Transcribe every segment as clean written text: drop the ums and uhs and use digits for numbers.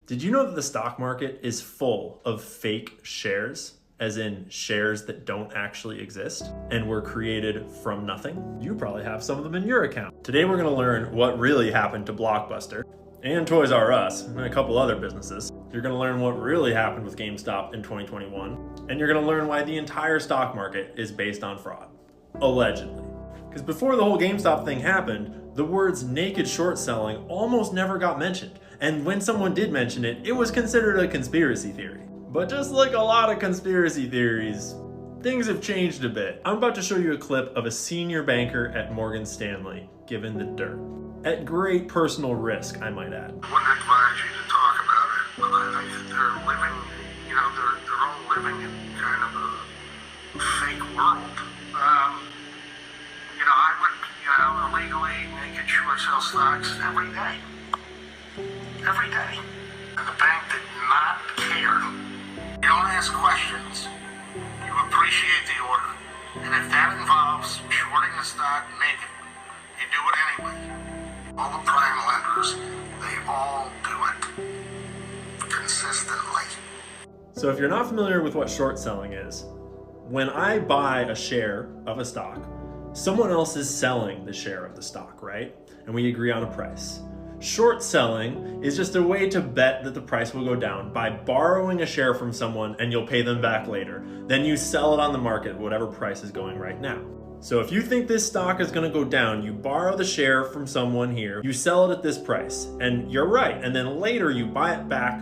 Did you know that the stock market is full of fake shares, as in shares that don't actually exist and were created from nothing? You probably have some of them in your account. Today we're going to learn what really happened to Blockbuster and Toys R Us and a couple other businesses. You're going to learn what really happened with GameStop in 2021, and you're going to learn why the entire stock market is based on fraud. Allegedly. Because before the whole GameStop thing happened, the words naked short selling almost never got mentioned. And when someone did mention it, it was considered a conspiracy theory. But just like a lot of conspiracy theories, things have changed a bit. I'm about to show you a clip of a senior banker at Morgan Stanley given the dirt. At great personal risk, I might add. I wouldn't advise you to talk about it, but I think they're living, they're all living in kind of a fake world. I would, illegally naked short sell stocks every day. Every day. And the bank did not care. You don't ask questions. You appreciate the order. And if that involves shorting the stock naked, you do it anyway. All the prime lenders, they all do it. Consistently. So if you're not familiar with what short selling is, when I buy a share of a stock, someone else is selling the share of the stock, right? And we agree on a price. Short selling is just a way to bet that the price will go down by borrowing a share from someone and you'll pay them back later. Then you sell it on the market, whatever price is going right now. So if you think this stock is going to go down, you borrow the share from someone here, you sell it at this price, and you're right. And then later you buy it back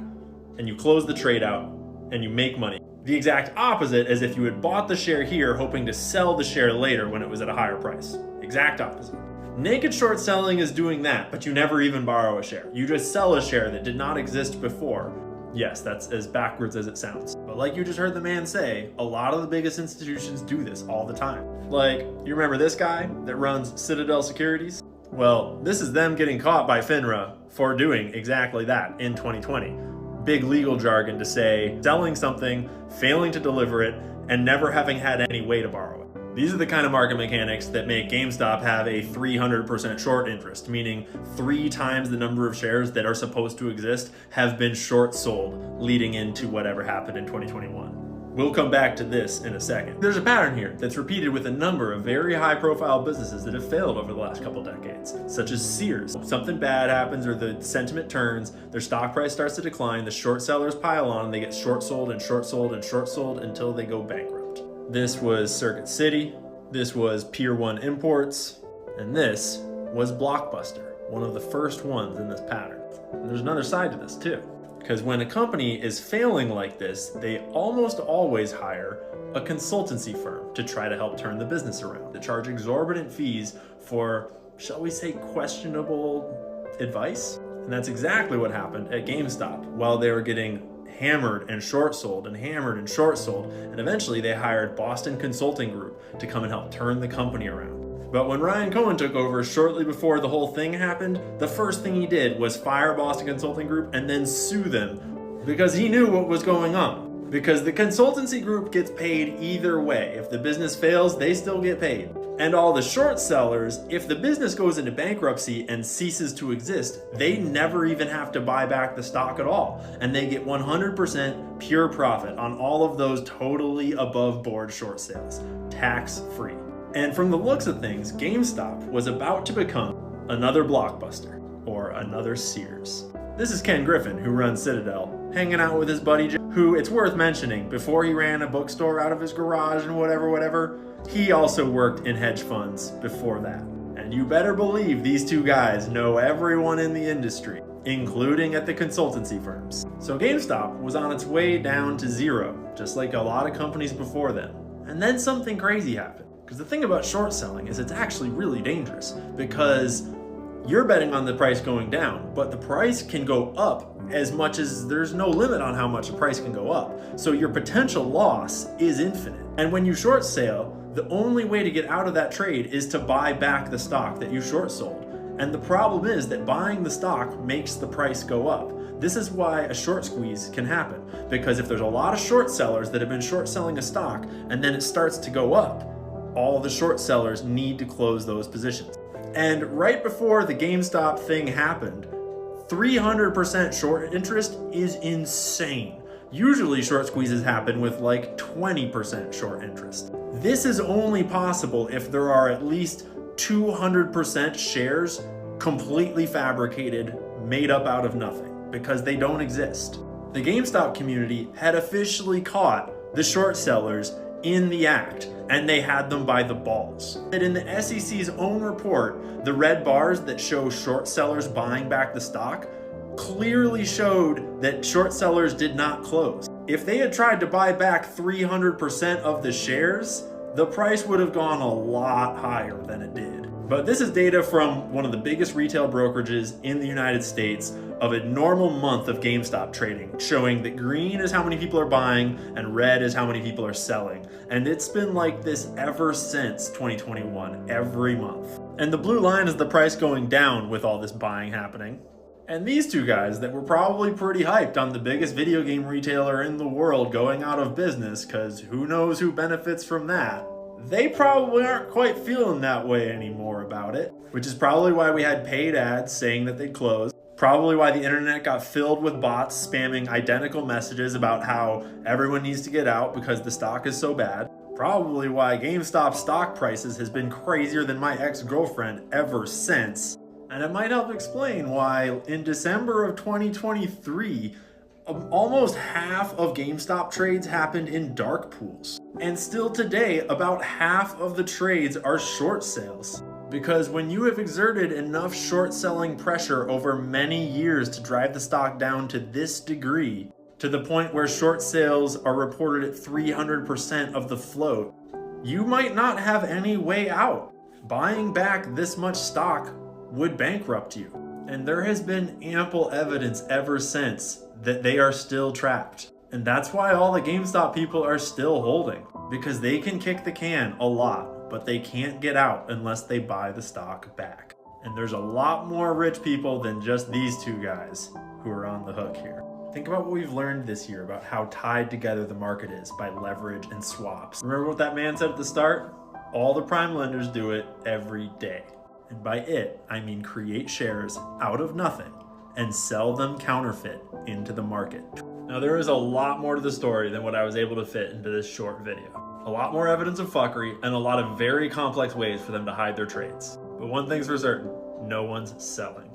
and you close the trade out and you make money. The exact opposite as if you had bought the share here hoping to sell the share later when it was at a higher price. Exact opposite. Naked short selling is doing that, but you never even borrow a share. You just sell a share that did not exist before. Yes, that's as backwards as it sounds. But like you just heard the man say, a lot of the biggest institutions do this all the time. Like, you remember this guy that runs Citadel Securities? Well, this is them getting caught by FINRA for doing exactly that in 2020. Big legal jargon to say selling something, failing to deliver it, and never having had any way to borrow it. These are the kind of market mechanics that make GameStop have a 300% short interest, meaning 3 times the number of shares that are supposed to exist have been short sold leading into whatever happened in 2021. We'll come back to this in a second. There's a pattern here that's repeated with a number of very high-profile businesses that have failed over the last couple decades, such as Sears. Something bad happens or the sentiment turns, their stock price starts to decline, the short sellers pile on, and they get short sold and short sold and short sold until they go bankrupt. This was Circuit City, this was Pier 1 Imports, and this was Blockbuster, one of the first ones in this pattern. And there's another side to this too. Because when a company is failing like this, they almost always hire a consultancy firm to try to help turn the business around. They charge exorbitant fees for, shall we say, questionable advice? And that's exactly what happened at GameStop while they were getting hammered and short sold and hammered and short sold. And eventually they hired Boston Consulting Group to come and help turn the company around. But when Ryan Cohen took over shortly before the whole thing happened, the first thing he did was fire Boston Consulting Group and then sue them because he knew what was going on. Because the consultancy group gets paid either way. If the business fails, they still get paid. And all the short sellers, if the business goes into bankruptcy and ceases to exist, they never even have to buy back the stock at all. And they get 100% pure profit on all of those totally above board short sales, tax-free. And from the looks of things, GameStop was about to become another Blockbuster or another Sears. This is Ken Griffin, who runs Citadel, hanging out with his buddy who, it's worth mentioning, before he ran a bookstore out of his garage and whatever, he also worked in hedge funds before that. And you better believe these two guys know everyone in the industry, including at the consultancy firms. So GameStop was on its way down to zero, just like a lot of companies before them. And then something crazy happened. Because the thing about short selling is it's actually really dangerous because you're betting on the price going down, but the price can go up as much as there's no limit on how much the price can go up. So your potential loss is infinite. And when you short sale, the only way to get out of that trade is to buy back the stock that you short sold. And the problem is that buying the stock makes the price go up. This is why a short squeeze can happen, because if there's a lot of short sellers that have been short selling a stock and then it starts to go up, all the short sellers need to close those positions. And right before the GameStop thing happened, 300% short interest is insane. Usually short squeezes happen with like 20% short interest. This is only possible if there are at least 200% shares completely fabricated, made up out of nothing, because they don't exist. The GameStop community had officially caught the short sellers in the act, and they had them by the balls. And in the SEC's own report, the red bars that show short sellers buying back the stock clearly showed that short sellers did not close. If they had tried to buy back 300% of the shares, the price would have gone a lot higher than it did. But this is data from one of the biggest retail brokerages in the United States of a normal month of GameStop trading, showing that green is how many people are buying and red is how many people are selling. And it's been like this ever since 2021, every month. And the blue line is the price going down with all this buying happening. And these two guys that were probably pretty hyped on the biggest video game retailer in the world going out of business, because who knows who benefits from that, they probably aren't quite feeling that way anymore about it, which is probably why we had paid ads saying that they'd close. Probably why the internet got filled with bots spamming identical messages about how everyone needs to get out because the stock is so bad. Probably why GameStop stock prices has been crazier than my ex-girlfriend ever since. And it might help explain why in December of 2023, almost half of GameStop trades happened in dark pools. And still today, about half of the trades are short sales. Because when you have exerted enough short selling pressure over many years to drive the stock down to this degree, to the point where short sales are reported at 300% of the float, you might not have any way out. Buying back this much stock would bankrupt you. And there has been ample evidence ever since that they are still trapped. And that's why all the GameStop people are still holding, because they can kick the can a lot, but they can't get out unless they buy the stock back. And there's a lot more rich people than just these two guys who are on the hook here. Think about what we've learned this year about how tied together the market is by leverage and swaps. Remember what that man said at the start? All the prime lenders do it every day. And by it, I mean create shares out of nothing and sell them counterfeit into the market. Now there is a lot more to the story than what I was able to fit into this short video. A lot more evidence of fuckery and a lot of very complex ways for them to hide their trades. But one thing's for certain, no one's selling.